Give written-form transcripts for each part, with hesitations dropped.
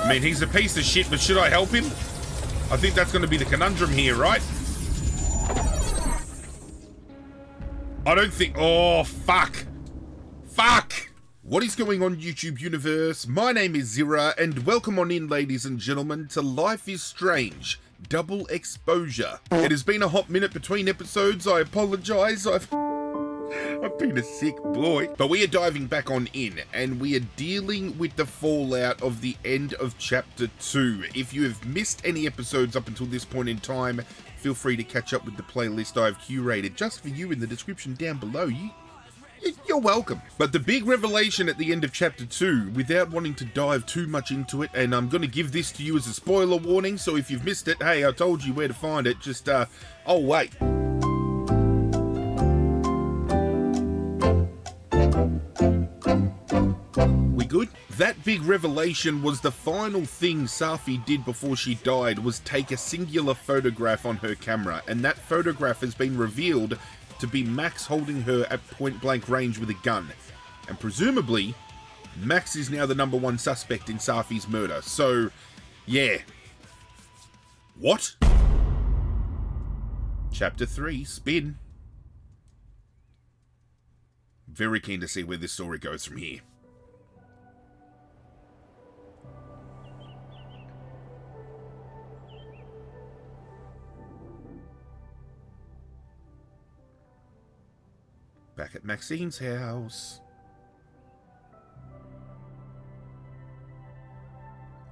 I mean, he's a piece of shit, but should I help him? I think that's going to be the conundrum here, right? I don't think... Oh, fuck. Fuck! What is going on, YouTube universe? My name is Zirra, and welcome on in, ladies and gentlemen, to Life is Strange Double Exposure. It has been a hot minute between episodes. I apologise. I've been a sick boy. But we are diving back on in, and we are dealing with the fallout of the end of Chapter 2. If you have missed any episodes up until this point in time, feel free to catch up with the playlist I've curated just for you in the description down below. You're welcome. But the big revelation at the end of Chapter 2, without wanting to dive too much into it, and I'm going to give this to you as a spoiler warning, so if you've missed it, hey, I told you where to find it, just, oh wait. We good? That big revelation was the final thing Safi did before she died, was take a singular photograph on her camera, and that photograph has been revealed to be Max holding her at point-blank range with a gun. And presumably, Max is now the #1 suspect in Safi's murder. So, yeah. What? Chapter 3, spin. Very keen to see where this story goes from here. Back at Maxine's house.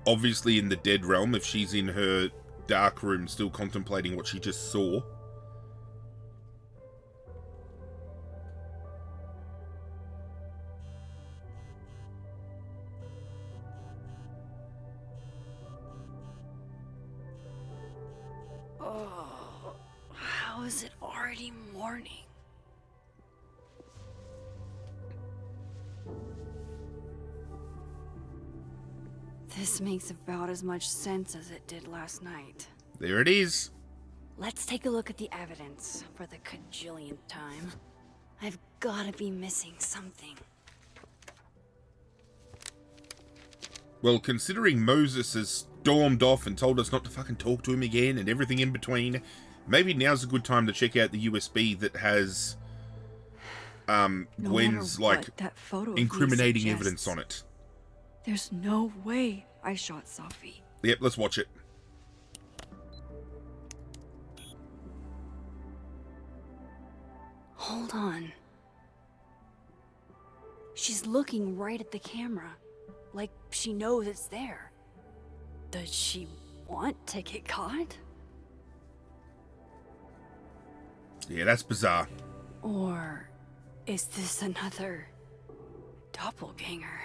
Obviously in the dead realm, if she's in her dark room still contemplating what she just saw. Oh, how is it already morning? This makes about as much sense as it did last night. There it is. Let's take a look at the evidence for the cajillionth time. I've gotta be missing something. Well, considering Moses has stormed off and told us not to fucking talk to him again and everything in between, maybe now's a good time to check out the USB that has Gwen's, like, incriminating evidence on it. There's no way I shot Safi. Yep, let's watch it. Hold on. She's looking right at the camera, like she knows it's there. Does she want to get caught? Yeah, that's bizarre. Or is this another doppelganger?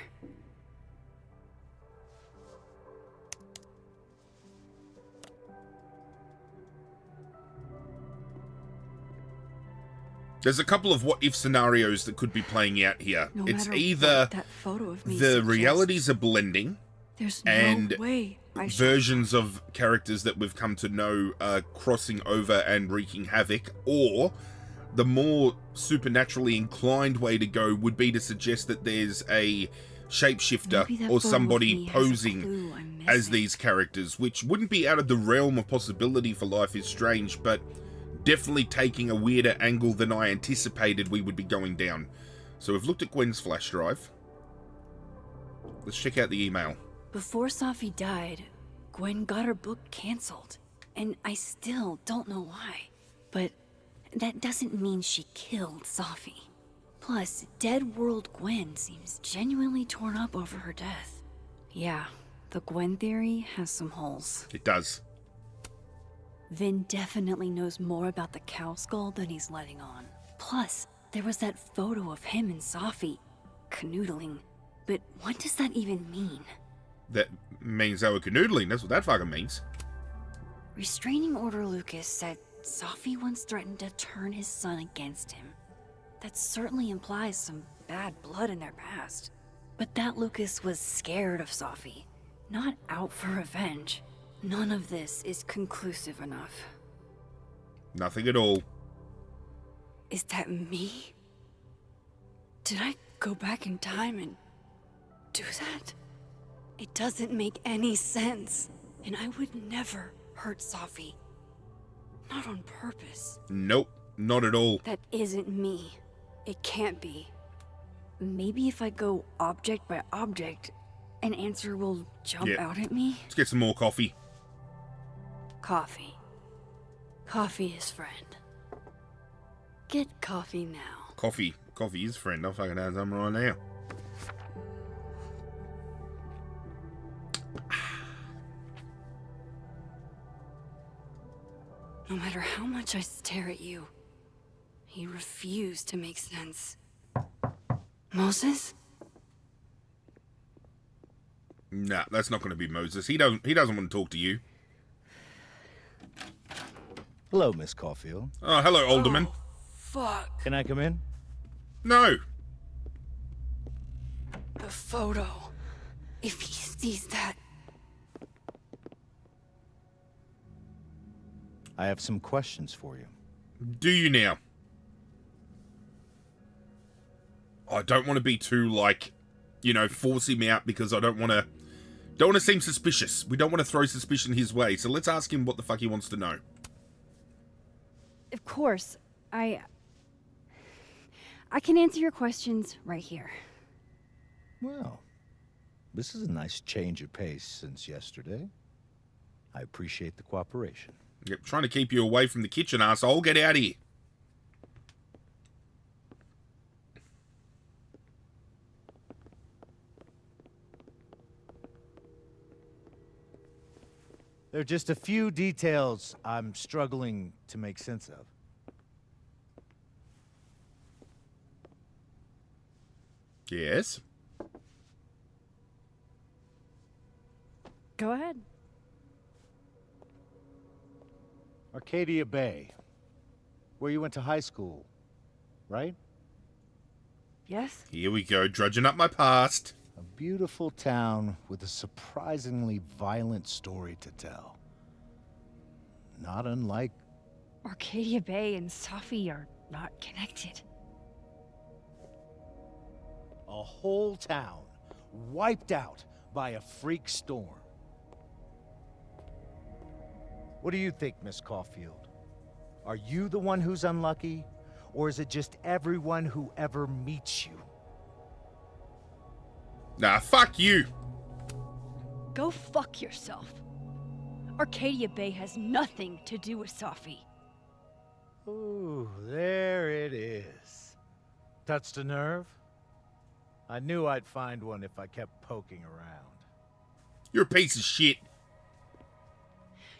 There's a couple of what-if scenarios that could be playing out here. No It's matter either what that photo of me the suggests, realities are blending, there's and no way I versions of characters that we've come to know are crossing over and wreaking havoc, or the more supernaturally inclined way to go would be to suggest that there's a shapeshifter or somebody posing as these characters, which wouldn't be out of the realm of possibility for Life is Strange, but definitely taking a weirder angle than I anticipated we would be going down. So we've looked at Gwen's flash drive. Let's check out the email. Before Safi died, Gwen got her book canceled, and I still don't know why. But that doesn't mean she killed Safi. Plus, Dead World Gwen seems genuinely torn up over her death. Yeah, the Gwen theory has some holes. It does. Vin definitely knows more about the cow skull than he's letting on. Plus, there was that photo of him and Safi canoodling. But what does that even mean? That means they were canoodling. That's what that fucking means. Restraining Order Lucas said Safi once threatened to turn his son against him. That certainly implies some bad blood in their past. But that Lucas was scared of Safi, not out for revenge. None of this is conclusive enough. Nothing at all. Is that me? Did I go back in time and do that? It doesn't make any sense. And I would never hurt Safi. Not on purpose. Nope, not at all. That isn't me. It can't be. Maybe if I go object by object, an answer will jump out at me? Let's get some more coffee. Coffee. Coffee is friend. Get coffee now. Coffee. Coffee is friend. I'll fucking have some right now. No matter how much I stare at you, he refused to make sense. Moses? Nah, that's not going to be Moses. He doesn't want to talk to you. Hello, Miss Caulfield. Oh, hello, Alderman. Oh, fuck. Can I come in? No. The photo. If he sees that... I have some questions for you. Do you now? I don't want to be too, like, you know, forcing me out because I don't want to seem suspicious. We don't want to throw suspicion his way. So let's ask him what the fuck he wants to know. Of course. I can answer your questions right here. Well, this is a nice change of pace since yesterday. I appreciate the cooperation. Yep, trying to keep you away from the kitchen, asshole. Get out of here. There are just a few details I'm struggling to make sense of. Yes? Go ahead. Arcadia Bay, where you went to high school, right? Yes? Here we go, drudging up my past. A beautiful town with a surprisingly violent story to tell. Not unlike... Arcadia Bay and Safi are not connected. a whole town wiped out by a freak storm. What do you think, Miss Caulfield? Are you the one who's unlucky, or is it just everyone who ever meets you? Nah, fuck you. Go fuck yourself. Arcadia Bay has nothing to do with Safi. Ooh, there it is. Touched a nerve? I knew I'd find one if I kept poking around. You're a piece of shit.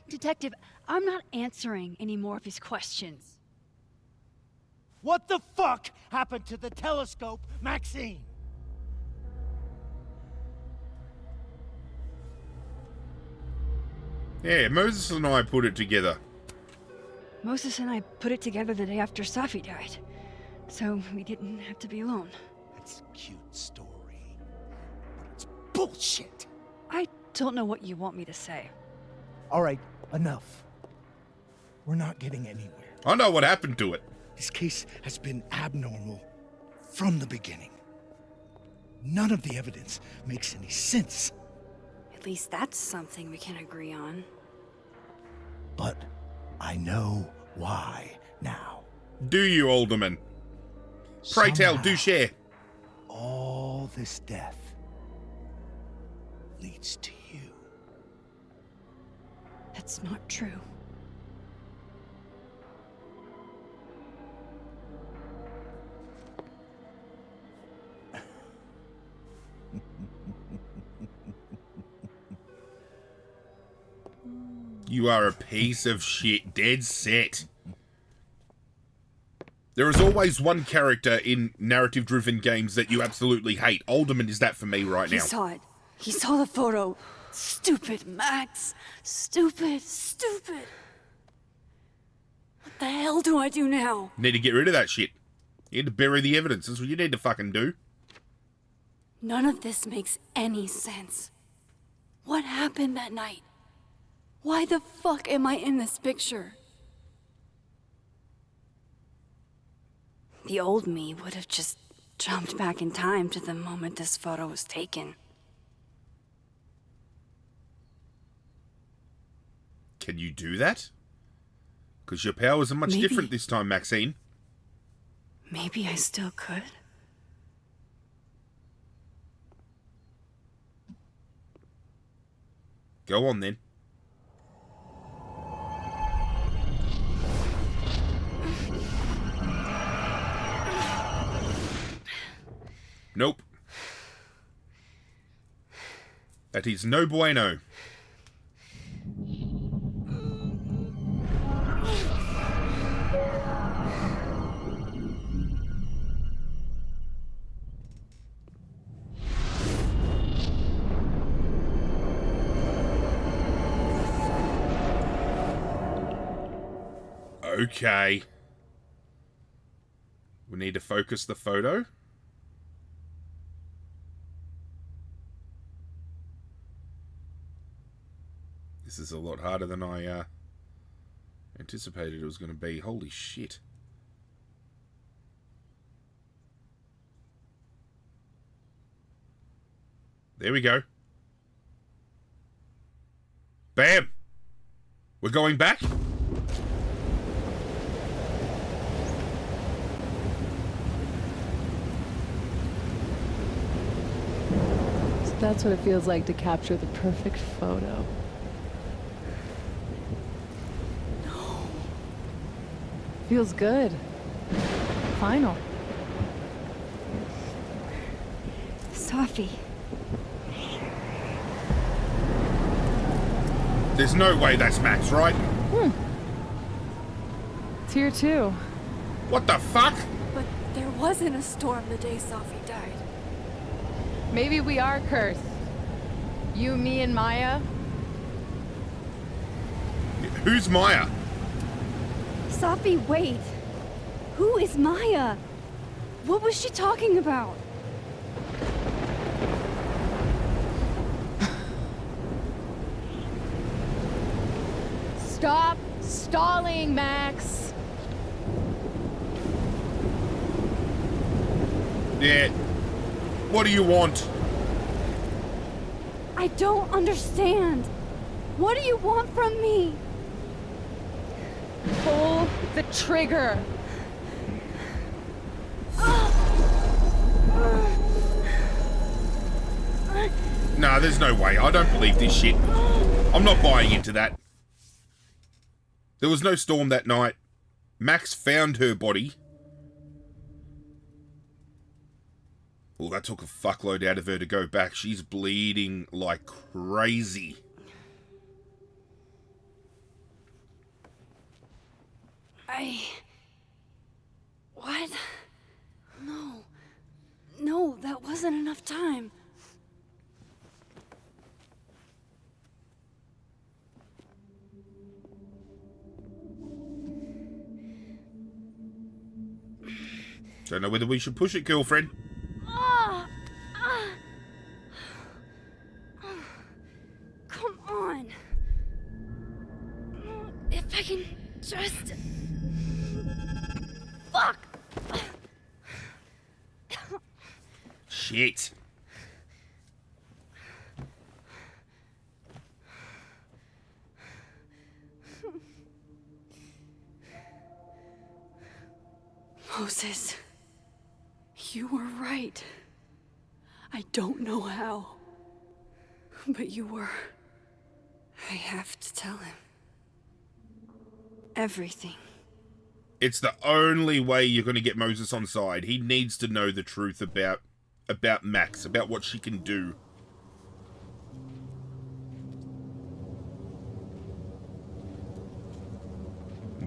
Detective, I'm not answering any more of his questions. What the fuck happened to the telescope, Maxine? Yeah, Moses and I put it together. Moses and I put it together the day after Safi died, so we didn't have to be alone. It's a cute story, but it's bullshit. I don't know what you want me to say. All right, enough. We're not getting anywhere. I know what happened to it. This case has been abnormal from the beginning. None of the evidence makes any sense. At least that's something we can agree on. But I know why now. Do you, Alderman? Pray tell, do Somehow, share. All this death leads to you. That's not true. You are a piece of shit, dead set. There is always one character in narrative-driven games that you absolutely hate. Alderman is that for me right He now. saw it. He saw the photo. Stupid, Max. Stupid, stupid. What the hell do I do now? Need to get rid of that shit. You need to bury the evidence. That's what you need to fucking do. None of this makes any sense. What happened that night? Why the fuck am I in this picture? The old me would have just jumped back in time to the moment this photo was taken. Can you do that? Because your powers are much different this time, Maxine. Maybe I still could. Go on, then. Nope. That is no bueno. Okay. We need to focus the photo. This is a lot harder than I anticipated it was going to be. Holy shit. There we go. Bam! We're going back? So that's what it feels like to capture the perfect photo. Feels good. Final. Sophie. There's no way that's Max, right? It's here too. What the fuck? But there wasn't a storm the day Sophie died. Maybe we are cursed. You, me, and Maya. Who's Maya? Sophie, wait. Who is Maya? What was she talking about? Stop stalling, Max. Yeah. What do you want? I don't understand. What do you want from me? Pull the trigger. Nah, there's no way. I don't believe this shit. I'm not buying into that. There was no storm that night. Max found her body. Well, that took a fuckload out of her to go back. She's bleeding like crazy. What? No. No, that wasn't enough time. Don't know whether we should push it, girlfriend. Come on. If I can just... Fuck! Shit. Moses, you were right. I don't know how, but you were. I have to tell him. Everything. It's the only way you're going to get Moses on side. He needs to know the truth about Max, about what she can do.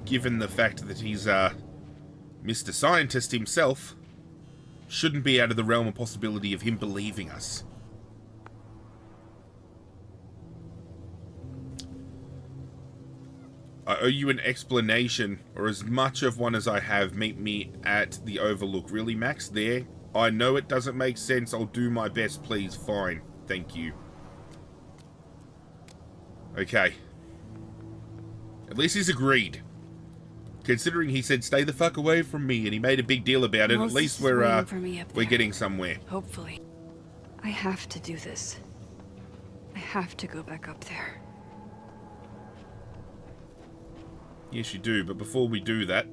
Given the fact that he's Mr. Scientist himself, shouldn't be out of the realm of possibility of him believing us. I owe you an explanation, or as much of one as I have. Meet me at the Overlook. Really, Max? There? I know it doesn't make sense. I'll do my best, please. Fine. Thank you. Okay. At least he's agreed. Considering he said, stay the fuck away from me, and he made a big deal about it, Moses at least is we're waiting for me up there. getting somewhere. Hopefully. I have to do this. I have to go back up there. Yes, you do, but before we do that,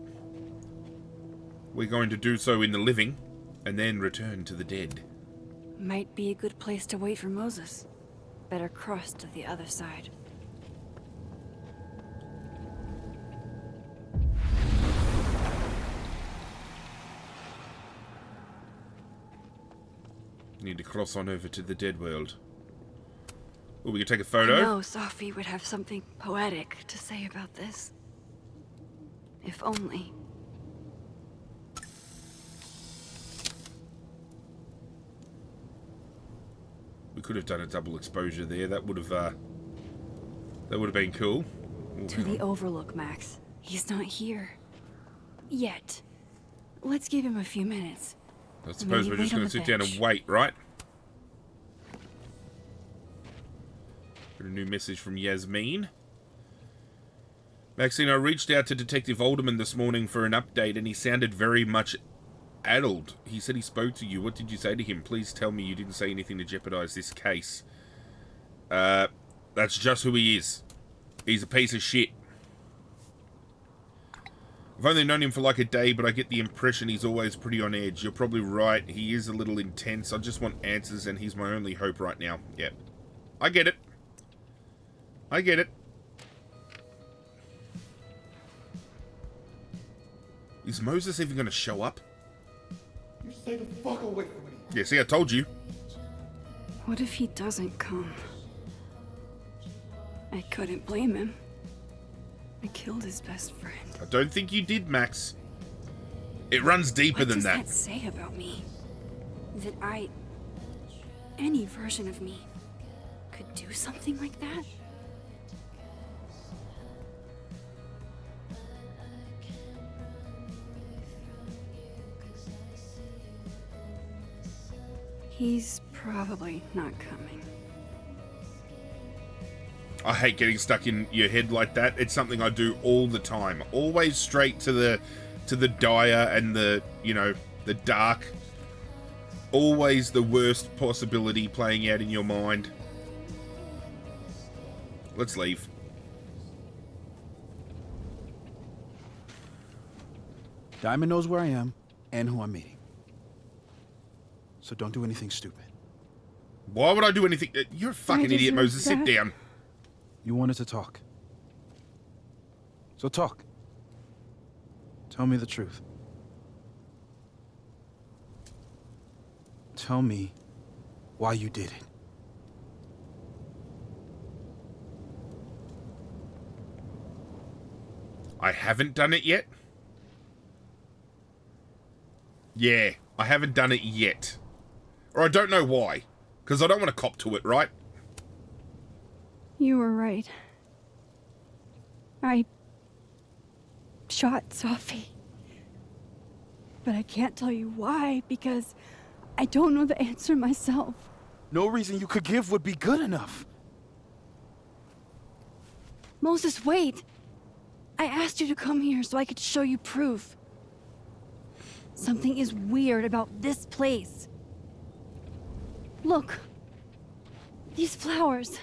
we're going to do so in the living, and then return to the dead. Might be a good place to wait for Moses. Better cross to the other side. Need to cross on over to the dead world. Oh, we can take a I photo? know Sophie would have something poetic to say about this. If only. We could have done a double exposure there. That would have been cool. Ooh, To hang the on. Overlook, Max. He's not here. Yet. Let's give him a few minutes. I suppose Maybe we're just wait on going to the sit down and bench. wait, right? Got a new message from Yasmin. Maxine, I reached out to Detective Alderman this morning for an update, and he sounded very much addled. He said he spoke to you. What did you say to him? Please tell me you didn't say anything to jeopardize this case. That's just who he is. He's a piece of shit. I've only known him for like a day, but I get the impression he's always pretty on edge. You're probably right. He is a little intense. I just want answers, and he's my only hope right now. Yep. I get it. I get it. Is Moses even going to show up? You stay the fuck away from me. Yeah, see, I told you. What if he doesn't come? I couldn't blame him. I killed his best friend. I don't think you did, Max. It runs deeper What than does that. that say about me? That any version of me, could do something like that? He's probably not coming. I hate getting stuck in your head like that. It's something I do all the time. Always straight to the dire and the, you know, the dark. Always the worst possibility playing out in your mind. Let's leave. Diamond knows where I am and who I'm meeting. So don't do anything stupid. Why would I do anything? You're a fucking idiot, deserve Moses. Sit that. down. You wanted to talk. So talk. Tell me the truth. Tell me why you did it. I haven't done it yet. Yeah, I haven't done it yet. Or I don't know why. Because I don't want to cop to it, right? You were right. I shot Sophie. But I can't tell you why, because I don't know the answer myself. No reason you could give would be good enough. Moses, wait! I asked you to come here so I could show you proof. Something is weird about this place. Look. These flowers.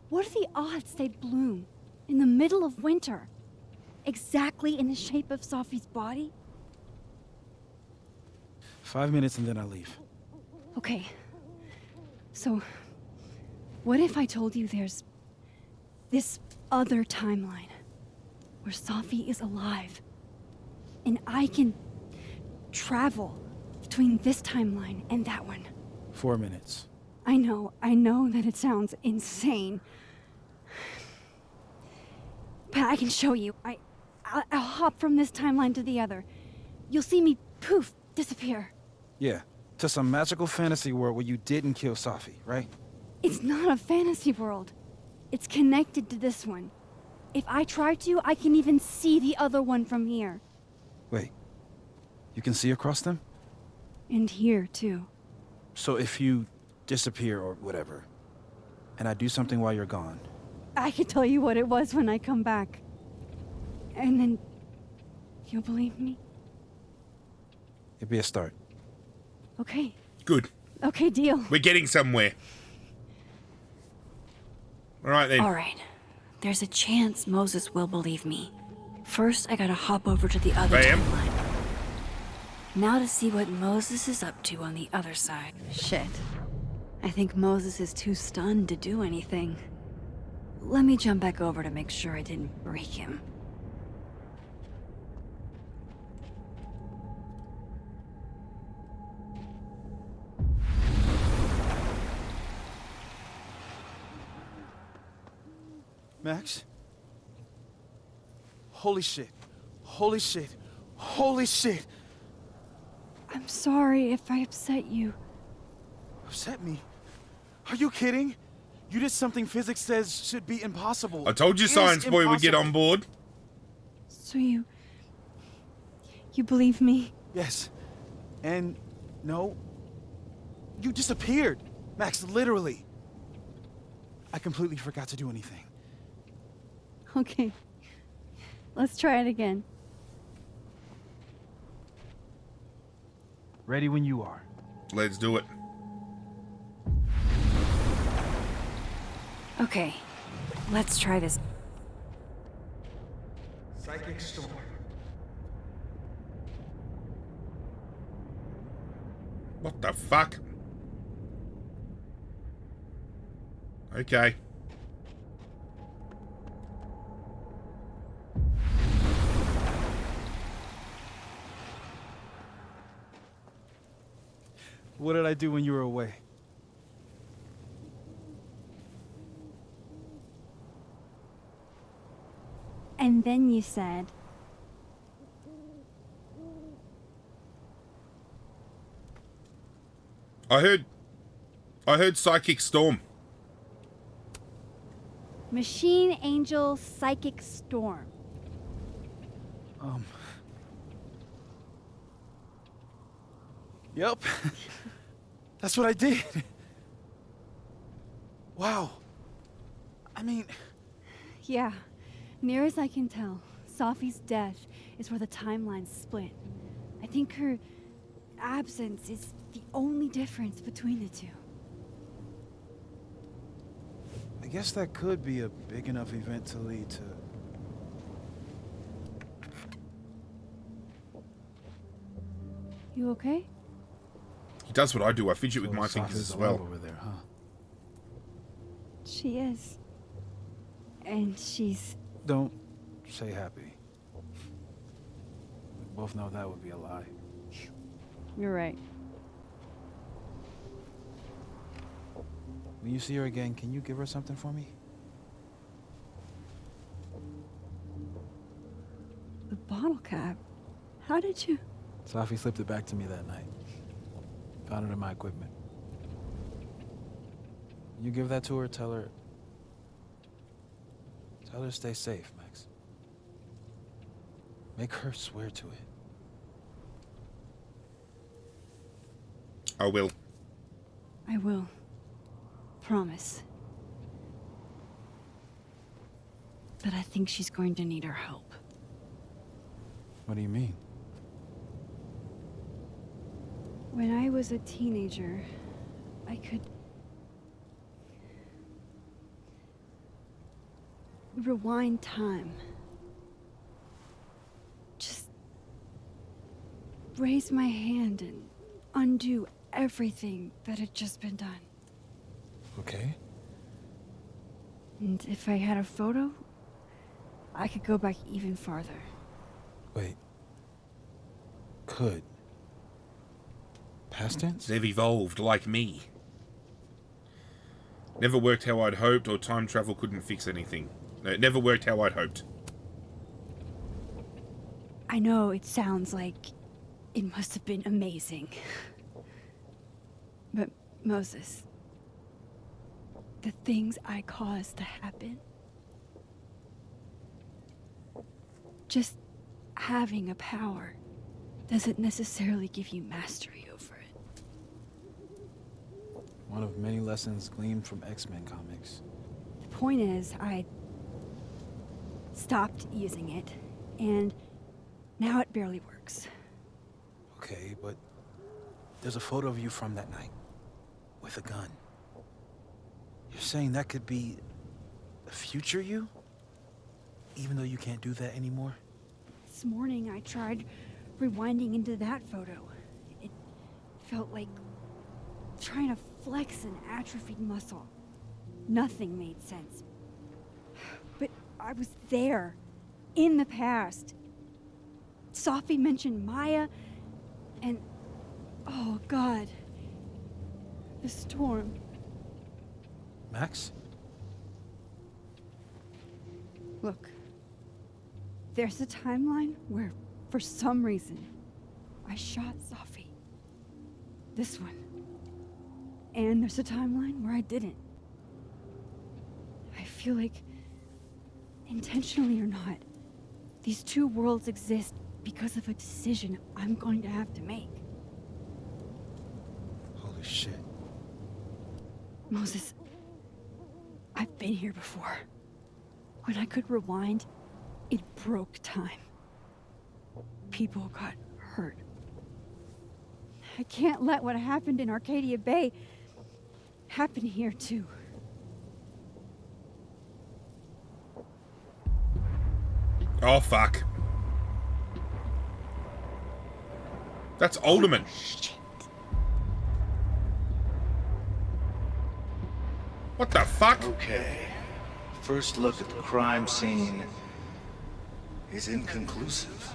What are the odds they bloom in the middle of winter? Exactly in the shape of Sophie's body? 5 minutes and then I leave. Okay. So, what if I told you there's this other timeline where Sophie is alive and I can travel between this timeline and that one? 4 minutes. I know that it sounds insane. But I can show you. I'll hop from this timeline to the other. You'll see me, poof, disappear. Yeah, to some magical fantasy world where you didn't kill Sophie, right? It's not a fantasy world. It's connected to this one. If I try to, I can even see the other one from here. Wait, you can see across them? And here, too. So if you disappear or whatever, and I do something while you're gone, I can tell you what it was when I come back. And then you'll believe me? it'd be a start. Okay. Good. Okay, deal. We're getting somewhere. All right, then. All right. There's a chance Moses will believe me. First, I gotta hop over to the other Bam. timeline. Now to see what Moses is up to on the other side. Shit. I think Moses is too stunned to do anything. Let me jump back over to make sure I didn't break him. Max? Holy shit. Holy shit. Holy shit. I'm sorry if I upset you. Upset me? Are you kidding? You did something physics says should be impossible. I told you It is Science Boy would get impossible. on board. So you believe me? Yes. And no. You disappeared. Max, literally. I completely forgot to do anything. Okay. Let's try it again. Ready when you are. Let's do it. Okay, let's try this. Psychic storm. What the fuck? Okay. What did I do when you were away? And then you said, I heard Psychic Storm. Machine Angel Psychic Storm. Yep. That's what I did. Wow. I mean... Yeah, near as I can tell, Sophie's death is where the timelines split. I think her absence is the only difference between the two. I guess that could be a big enough event to lead to... You okay? He does what I do. I fidget with So my Sophie's fingers as alive well. over there, huh? She is. And she's... Don't say happy. We both know that would be a lie. You're right. When you see her again, can you give her something for me? The bottle cap? How did you... Sophie slipped it back to me that night. Found it in my equipment. You give that to her, tell her to stay safe, Max. Make her swear to it. I will. I will. Promise. But I think she's going to need our help. What do you mean? When I was a teenager, I could... rewind time. Just... raise my hand and undo everything that had just been done. Okay. And if I had a photo, I could go back even farther. Wait. Could. Past tense? They've evolved like me. Never worked how I'd hoped, or time travel couldn't fix anything. No, it never worked how I'd hoped. I know it sounds like it must have been amazing. But Moses, the things I caused to happen, just having a power doesn't necessarily give you mastery over it. One of many lessons gleaned from X-Men comics. The point is, I stopped using it, and now it barely works. Okay, but there's a photo of you from that night. With a gun. You're saying that could be a future you? Even though you can't do that anymore? This morning I tried rewinding into that photo. It felt like trying to flex an atrophied muscle. Nothing made sense. But I was there, in the past. Sophie mentioned Maya, and oh God, the storm. Max? Look, there's a timeline where, for some reason, I shot Sophie. This one. And there's a timeline where I didn't. I feel like, intentionally or not, these two worlds exist because of a decision I'm going to have to make. Holy shit. Moses, I've been here before. When I could rewind, it broke time. People got hurt. I can't let what happened in Arcadia Bay happen here too. Oh, fuck. That's Alderman. Shit. What the fuck? Okay. First look at the crime scene is inconclusive.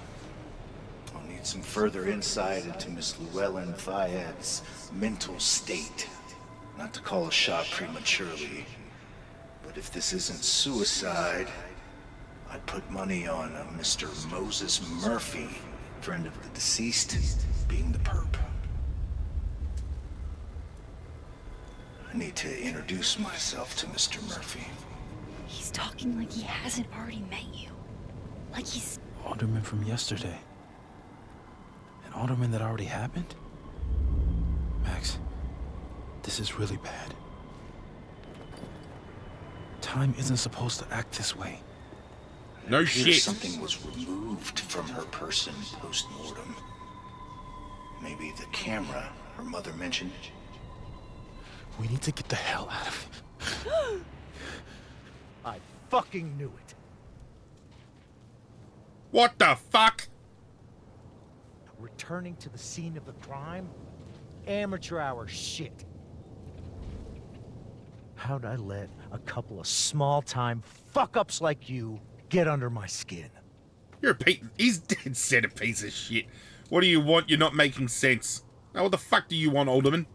I'll need some further insight into Miss Llewellyn Fayette's mental state. Not to call a shot prematurely, but if this isn't suicide, I'd put money on a Mr. Moses Murphy, friend of the deceased, being the perp. I need to introduce myself to Mr. Murphy. He's talking like he hasn't already met you. Like he's... Alderman from yesterday. An Alderman that already happened? Max, this is really bad. Time isn't supposed to act this way. No Appears shit. something was removed from her person post-mortem. Maybe the camera her mother mentioned. We need to get the hell out of here. I fucking knew it. What the fuck? Returning to the scene of the crime? Amateur hour shit. How'd I let a couple of small-time fuck-ups like you get under my skin? You're a piece. He's dead set a piece of shit. What do you want? You're not making sense. Now, what the fuck do you want, Alderman?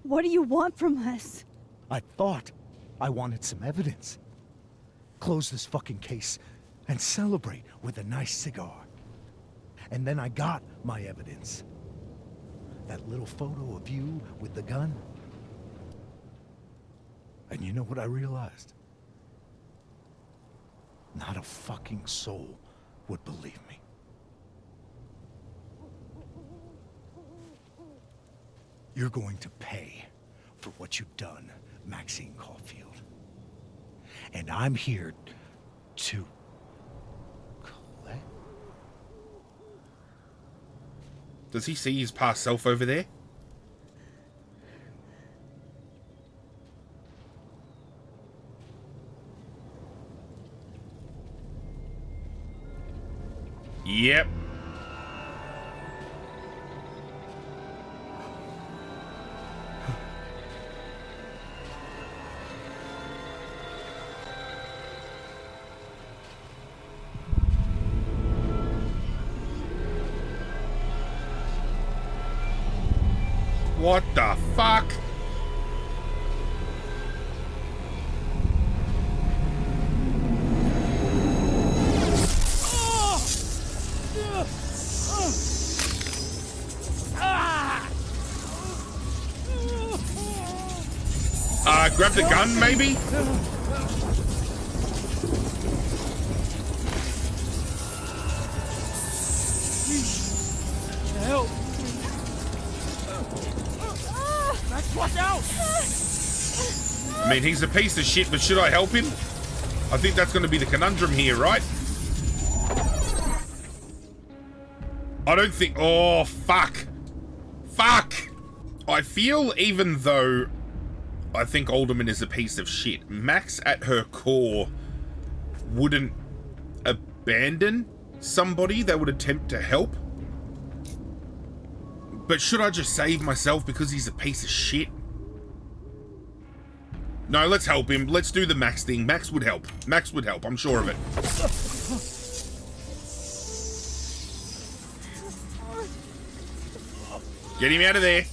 What do you want from us? I thought I wanted some evidence. Close this fucking case and celebrate with a nice cigar. And then I got my evidence. That little photo of you with the gun. And you know what I realized? Not a fucking soul would believe me. You're going to pay for what you've done, Maxine Caulfield. And I'm here to collect. Does he see his past self over there? Yep. What the fuck? Grab the gun, maybe? Help! Max, watch out! I mean, he's a piece of shit, but should I help him? I think that's going to be the conundrum here, right? I don't think... Oh, fuck. Fuck! I feel even though I think Alderman is a piece of shit, Max at her core wouldn't abandon somebody that would attempt to help. But should I just save myself because he's a piece of shit? No, let's help him. Let's do the Max thing. Max would help. Max would help. I'm sure of it. Get him out of there.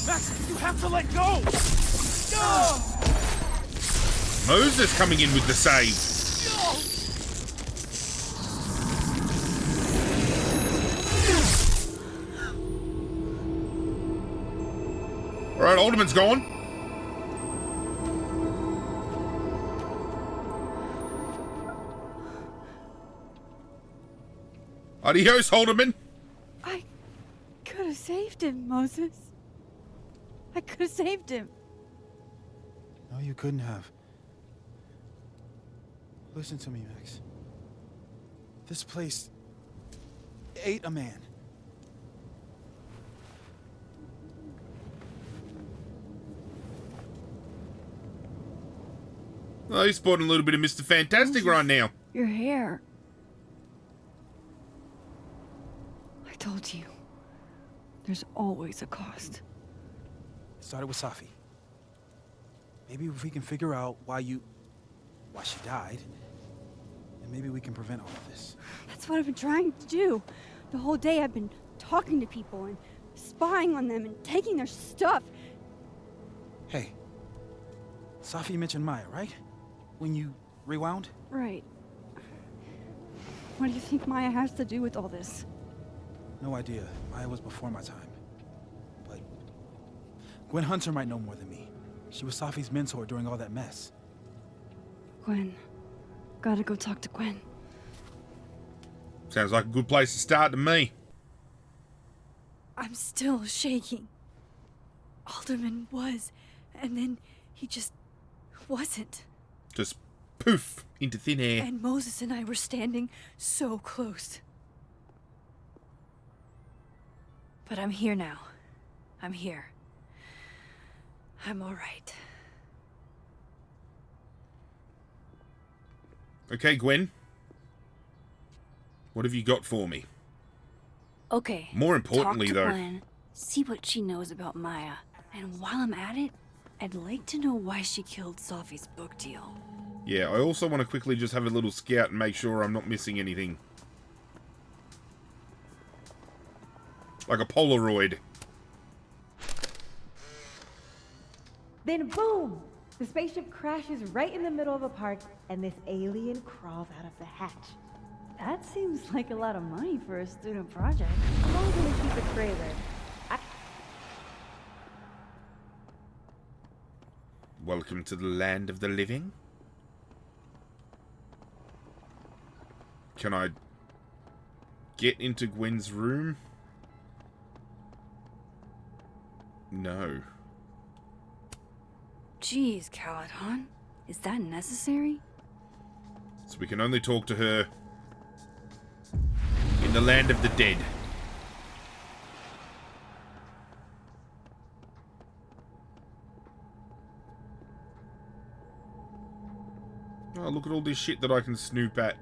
Max, you have to let go! Moses coming in with the save. Alright, Alderman's gone. Adios, Alderman. I could have saved him, Moses. I could have saved him. No, you couldn't have. Listen to me, Max. This place ate a man. Oh, he's sporting a little bit of Mr. Fantastic right now. Your hair. I told you. There's always a cost. It started with Safi. Maybe if we can figure out why she died, then maybe we can prevent all of this. That's what I've been trying to do. The whole day I've been talking to people and spying on them and taking their stuff. Hey, Safi mentioned Maya, right? When you rewound? Right. What do you think Maya has to do with all this? No idea. Maya was before my time. But Gwen Hunter might know more than me. She was Safi's mentor during all that mess. Gwen. Gotta go talk to Gwen. Sounds like a good place to start to me. I'm still shaking. Alderman was, and then he just wasn't. Just poof into thin air. And Moses and I were standing so close. But I'm here now. I'm here. I'm all right. Okay, Gwen. What have you got for me? Okay. More importantly, talk to though. Gwen, see what she knows about Maya. And while I'm at it, I'd like to know why she killed Safi's book deal. Yeah, I also want to quickly just have a little scout and make sure I'm not missing anything. Like a Polaroid. Then boom! The spaceship crashes right in the middle of a park, and this alien crawls out of the hatch. That seems like a lot of money for a student project. I'm only gonna keep it trailer. Welcome to the land of the living. Can I get into Gwen's room? No. Jeez, Caladon. Is that necessary? So we can only talk to her in the land of the dead. Oh, look at all this shit that I can snoop at.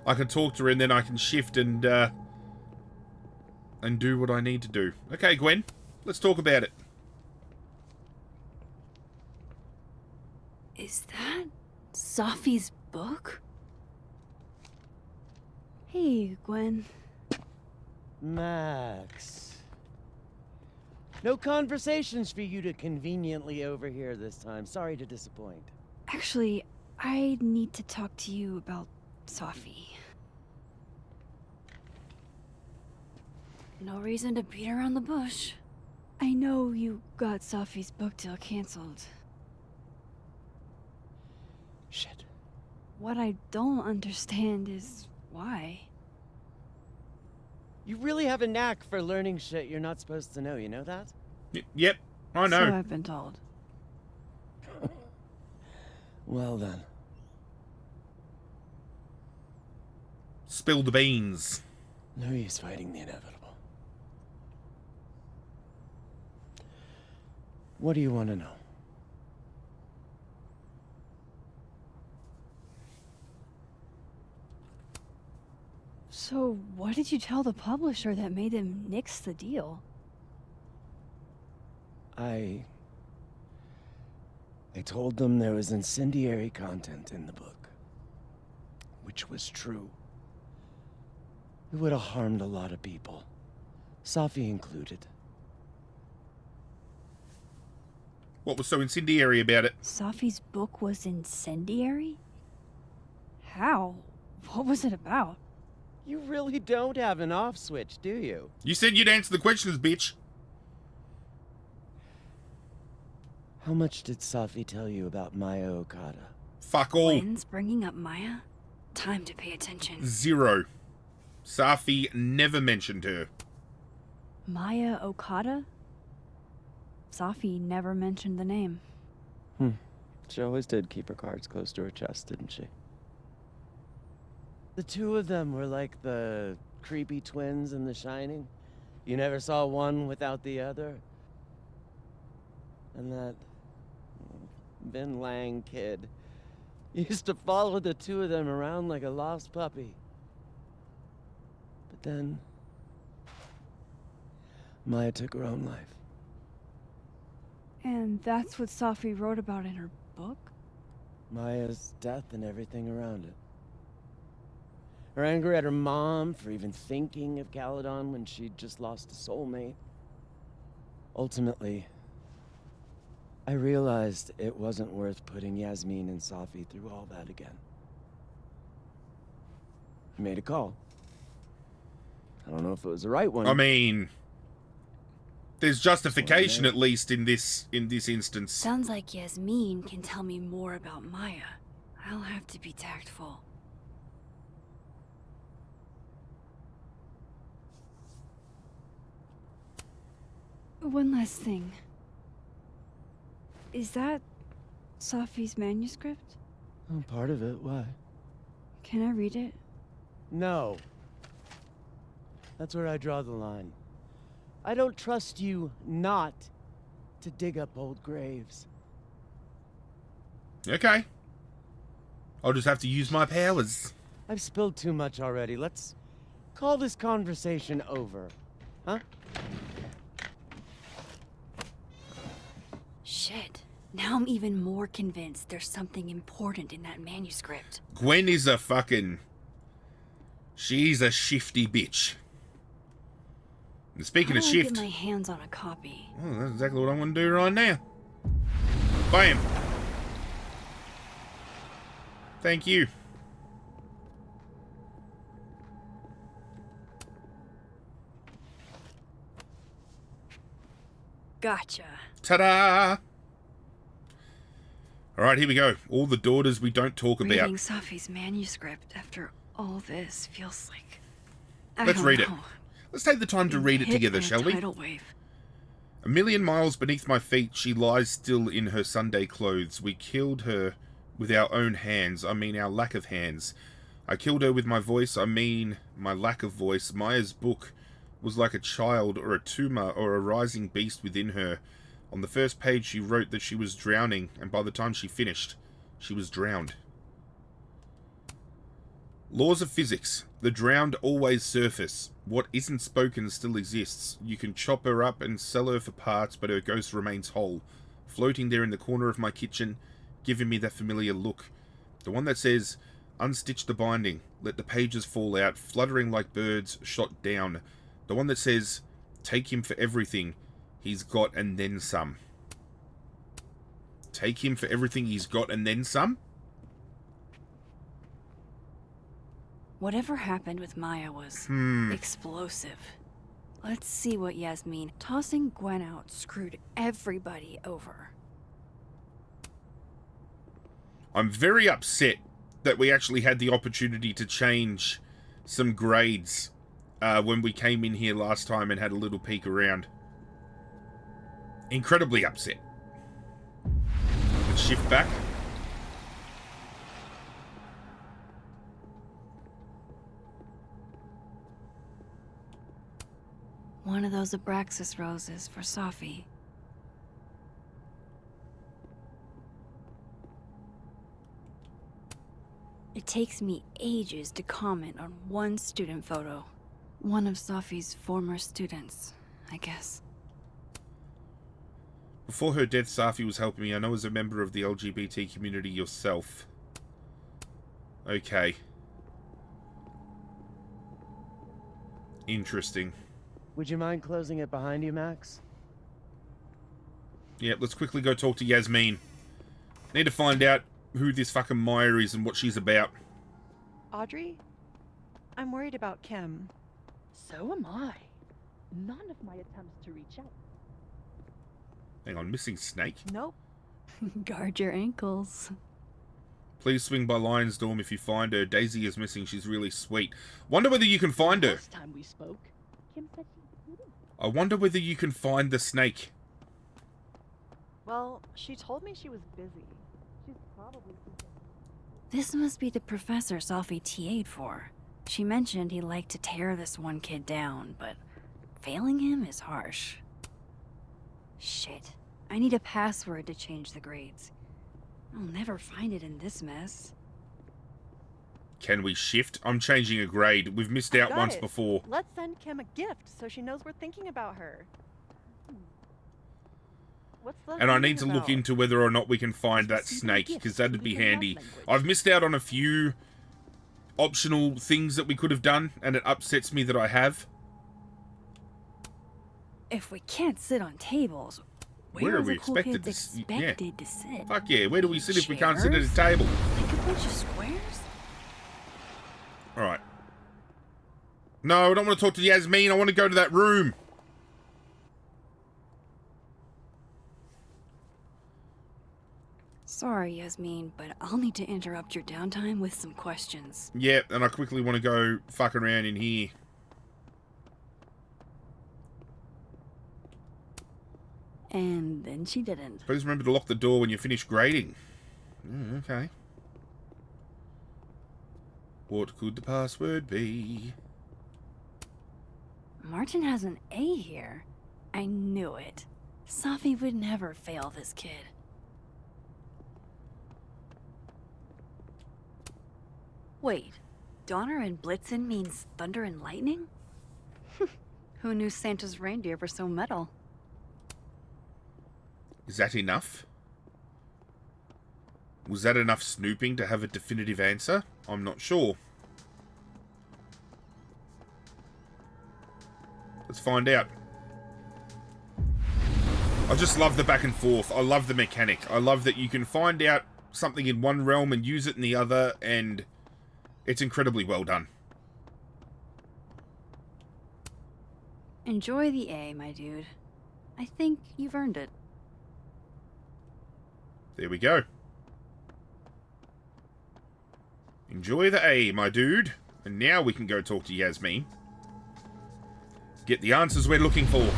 I can talk to her and then I can shift and do what I need to do. Okay, Gwen, let's talk about it. Is that Safi's book? Hey, Gwen. Max. No conversations for you to conveniently overhear this time. Sorry to disappoint. Actually, I need to talk to you about Safi. No reason to beat around the bush. I know you got Safi's book deal canceled. Shit. What I don't understand is why. You really have a knack for learning shit you're not supposed to know, you know that? Yep, I know. So I've been told. Well then. Spill the beans. No use fighting the inevitable. What do you want to know? So, what did you tell the publisher that made them nix the deal? I told them there was incendiary content in the book. Which was true. It would have harmed a lot of people. Safi included. What was so incendiary about it? Safi's book was incendiary? How? What was it about? You really don't have an off switch, do you? You said you'd answer the questions, bitch. How much did Safi tell you about Maya Okada? Fuck all. Gwen's bringing up Maya? Time to pay attention. 0. Safi never mentioned her. Maya Okada? Safi never mentioned the name. She always did keep her cards close to her chest, didn't she? The two of them were like the creepy twins in The Shining. You never saw one without the other. And that Vin Lang kid used to follow the two of them around like a lost puppy. But then Maya took her own life. And that's what Safi wrote about in her book? Maya's death and everything around it. Her anger at her mom for even thinking of Caledon when she'd just lost a soulmate. Ultimately, I realized it wasn't worth putting Yasmin and Safi through all that again. I made a call. I don't know if it was the right one. I mean, there's justification at least in this instance. Sounds like Yasmin can tell me more about Maya. I'll have to be tactful. One last thing. Is that Safi's manuscript? Oh, part of it. Why? Can I read it? No. That's where I draw the line. I don't trust you not to dig up old graves. Okay. I'll just have to use my powers. I've spilled too much already. Let's call this conversation over. Huh? Shit. Now I'm even more convinced there's something important in that manuscript. Gwen is a fucking... She's a shifty bitch. And speaking of How do I shift... get my hands on a copy? Oh, that's exactly what I'm going to do right now. Bam. Thank you. Gotcha. Ta-da! Alright, here we go. All the daughters we don't talk about. Reading Safi's manuscript after all this feels like... Let's read it. Let's take the time to read it together, shall we? Tidal wave. 1,000,000 miles beneath my feet, she lies still in her Sunday clothes. We killed her with our own hands. I mean, our lack of hands. I killed her with my voice. I mean, my lack of voice. Maya's book was like a child or a tumor or a rising beast within her. On the first page, she wrote that she was drowning, and by the time she finished, she was drowned. Laws of physics. The drowned always surface. What isn't spoken still exists. You can chop her up and sell her for parts, but her ghost remains whole, floating there in the corner of my kitchen, giving me that familiar look. The one that says, unstitch the binding, let the pages fall out, fluttering like birds shot down. The one that says, take him for everything he's got and then some. Take him for everything he's got and then some? Whatever happened with Maya was explosive. Let's see what Yasmin... Tossing Gwen out screwed everybody over. I'm very upset that we actually had the opportunity to change some grades when we came in here last time and had a little peek around. Incredibly upset. Let's shift back. One of those Abraxas roses for Safi. It takes me ages to comment on one student photo. One of Sophie's former students, I guess. Before her death, Safi was helping me. I know as a member of the LGBT community yourself. Okay. Interesting. Would you mind closing it behind you, Max? Yeah, let's quickly go talk to Yasmin. Need to find out who this fucking Maya is and what she's about. Audrey? I'm worried about Kim. So am I. None of my attempts to reach out. Hang on, missing snake? Nope. Guard your ankles. Please swing by Lion's Dorm if you find her. Daisy is missing. She's really sweet. Wonder whether you can find her. Last time we spoke, Kim said she didn't. I wonder whether you can find the snake. Well, she told me she was busy. She's probably busy. This must be the professor Sophie TA'd for. She mentioned he liked to tear this one kid down, but failing him is harsh. Shit. I need a password to change the grades. I'll never find it in this mess. Can we shift? I'm changing a grade. We've missed out once before. Let's send Kim a gift so she knows we're thinking about her. What's the And I need to look into whether or not we can find that snake, because that'd be handy. I've missed out on a few optional things that we could have done, and it upsets me that I have. If we can't sit on tables, where are are we the cool expected kids to expected to sit? Fuck yeah, where do we sit if we can't sit at a table? Like a bunch of squares? Alright. No, I don't want to talk to Yasmin. I want to go to that room. Sorry, Yasmin, but I'll need to interrupt your downtime with some questions. Yeah, and I quickly want to go fuck around in here. And then she didn't. Please remember to lock the door when you finish grading. Okay. What could the password be? Martin has an A here. I knew it. Sophie would never fail this kid. Wait, Donner and Blitzen means thunder and lightning? Who knew Santa's reindeer were so metal? Is that enough? Was that enough snooping to have a definitive answer? I'm not sure. Let's find out. I just love the back and forth. I love the mechanic. I love that you can find out something in one realm and use it in the other, and it's incredibly well done. Enjoy the A, my dude. I think you've earned it. There we go. Enjoy the A, my dude. And now we can go talk to Yasmin. Get the answers we're looking for.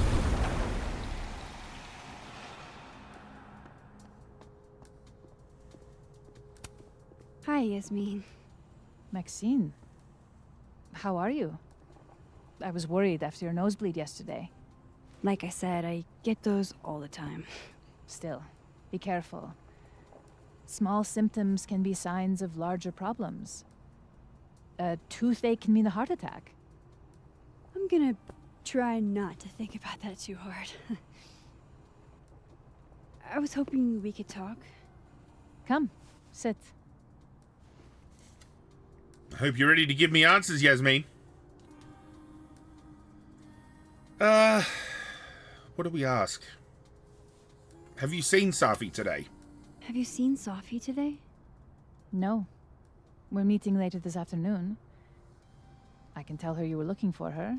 Hi, Yasmin. Maxine, how are you? I was worried after your nosebleed yesterday. Like I said, I get those all the time. Still, be careful. Small symptoms can be signs of larger problems. A toothache can mean a heart attack. I'm gonna try not to think about that too hard. I was hoping we could talk. Come, sit. I hope you're ready to give me answers, Yasmin. What do we ask? Have you seen Safi today? Have you seen Sophie today? No. We're meeting later this afternoon. I can tell her you were looking for her.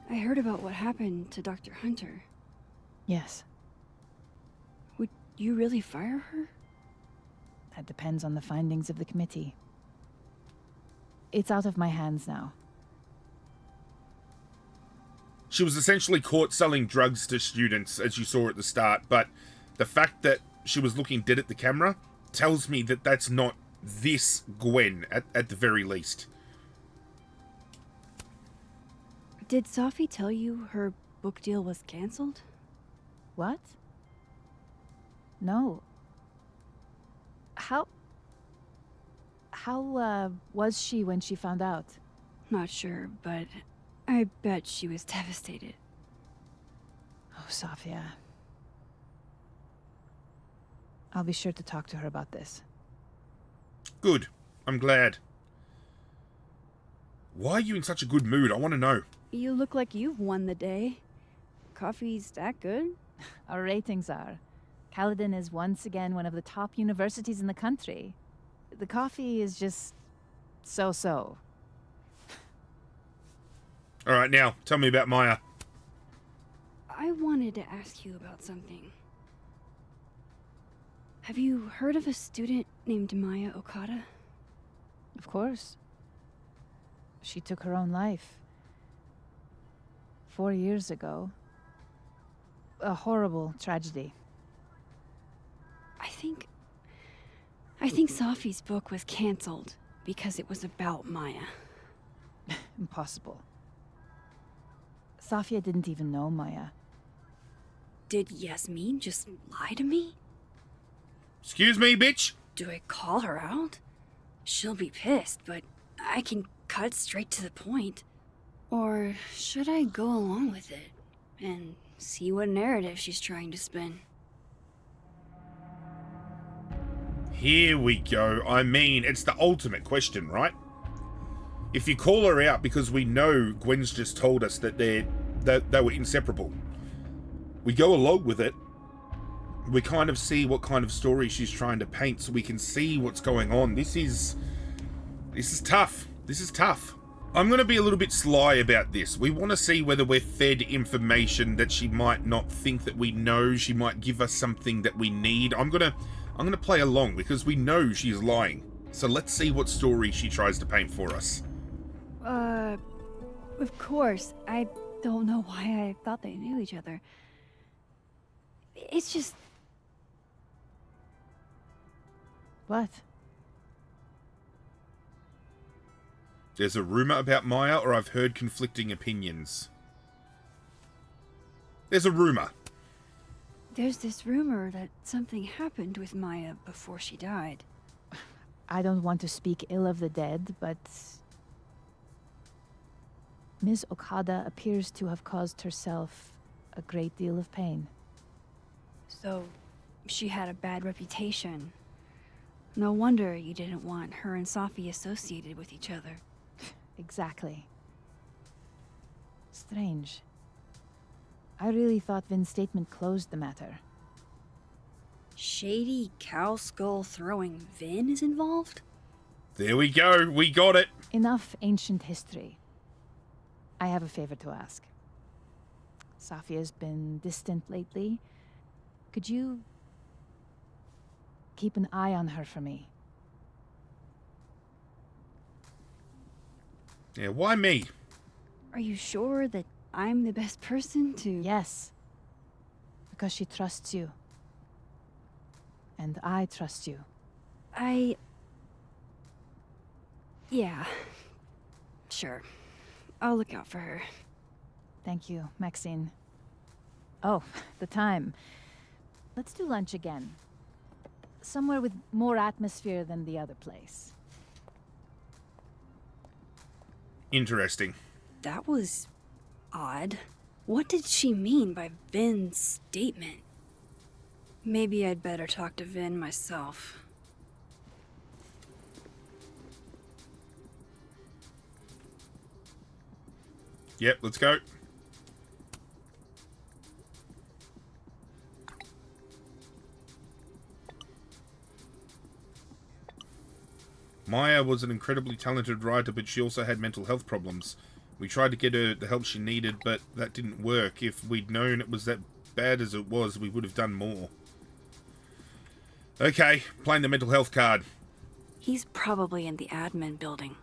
I heard about what happened to Dr. Hunter. Yes. Would you really fire her? That depends on the findings of the committee. It's out of my hands now. She was essentially caught selling drugs to students, as you saw at the start, but the fact that she was looking dead at the camera tells me that that's not this Gwen, at the very least. Did Sophie tell you her book deal was cancelled? What? No, How was she when she found out? Not sure, but I bet she was devastated. Oh, Safia. I'll be sure to talk to her about this. Good. I'm glad. Why are you in such a good mood? I want to know. You look like you've won the day. Coffee's that good? Our ratings are. Caledon is once again one of the top universities in the country. The coffee is just so-so. All right, now, tell me about Maya. I wanted to ask you about something. Have you heard of a student named Maya Okada? Of course. She took her own life. 4 years ago. A horrible tragedy. I think Safi's book was cancelled because it was about Maya. Impossible. Safia didn't even know Maya. Did Yasmin just lie to me? Excuse me, bitch? Do I call her out? She'll be pissed, but I can cut straight to the point. Or should I go along with it and see what narrative she's trying to spin? Here we go. I mean, it's the ultimate question, right? If you call her out because we know Gwen's just told us that they were inseparable, we go along with it. We kind of see what kind of story she's trying to paint so we can see what's going on. This is tough. This is tough. I'm going to be a little bit sly about this. We want to see whether we're fed information that she might not think that we know. She might give us something that we need. I'm going to play along because we know she's lying. So let's see what story she tries to paint for us. Of course. I don't know why I thought they knew each other. It's just... What? There's a rumor about Maya, or I've heard conflicting opinions. There's a rumor. There's this rumor that something happened with Maya before she died. I don't want to speak ill of the dead, but... Ms. Okada appears to have caused herself a great deal of pain. So, she had a bad reputation. No wonder you didn't want her and Safi associated with each other. Exactly. Strange. I really thought Vin's statement closed the matter. Shady cow skull throwing Vin is involved? There we go. We got it. Enough ancient history. I have a favor to ask. Safia's been distant lately. Could you keep an eye on her for me? Yeah, why me? Are you sure that I'm the best person to... Yes. Because she trusts you. And I trust you. Yeah. Sure. I'll look out for her. Thank you, Maxine. Oh, the time. Let's do lunch again. Somewhere with more atmosphere than the other place. Interesting. That was... odd. What did she mean by Vin's statement? Maybe I'd better talk to Vin myself. Yep, let's go. Maya was an incredibly talented writer, but she also had mental health problems. We tried to get her the help she needed, but that didn't work. If we'd known it was that bad as it was, we would have done more. Okay, playing the mental health card. He's probably in the admin building.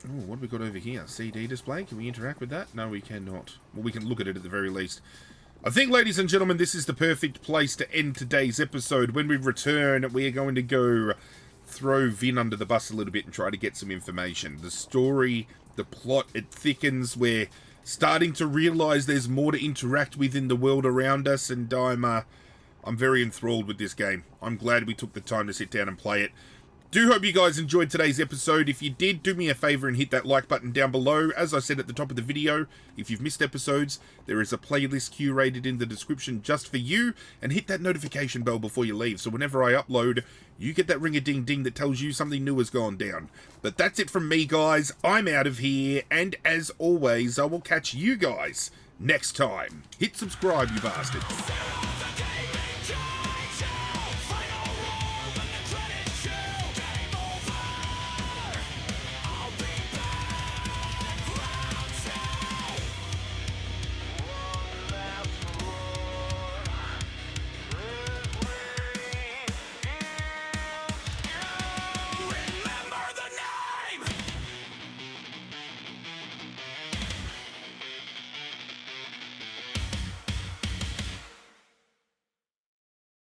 Oh, what have we got over here? CD display? Can we interact with that? No, we cannot. Well, we can look at it at the very least. I think, ladies and gentlemen, this is the perfect place to end today's episode. When we return, we are going to go throw Vin under the bus a little bit and try to get some information. The story, the plot, it thickens. We're starting to realise there's more to interact with in the world around us, and I'm I'm very enthralled with this game. I'm glad we took the time to sit down and play it. Do hope you guys enjoyed today's episode. If you did, do me a favor and hit that like button down below. As I said at the top of the video, if you've missed episodes, there is a playlist curated in the description just for you, and hit that notification bell before you leave, so whenever I upload, you get that ring-a-ding-ding that tells you something new has gone down. But that's it from me, guys. I'm out of here, and as always, I will catch you guys next time. Hit subscribe, you bastards.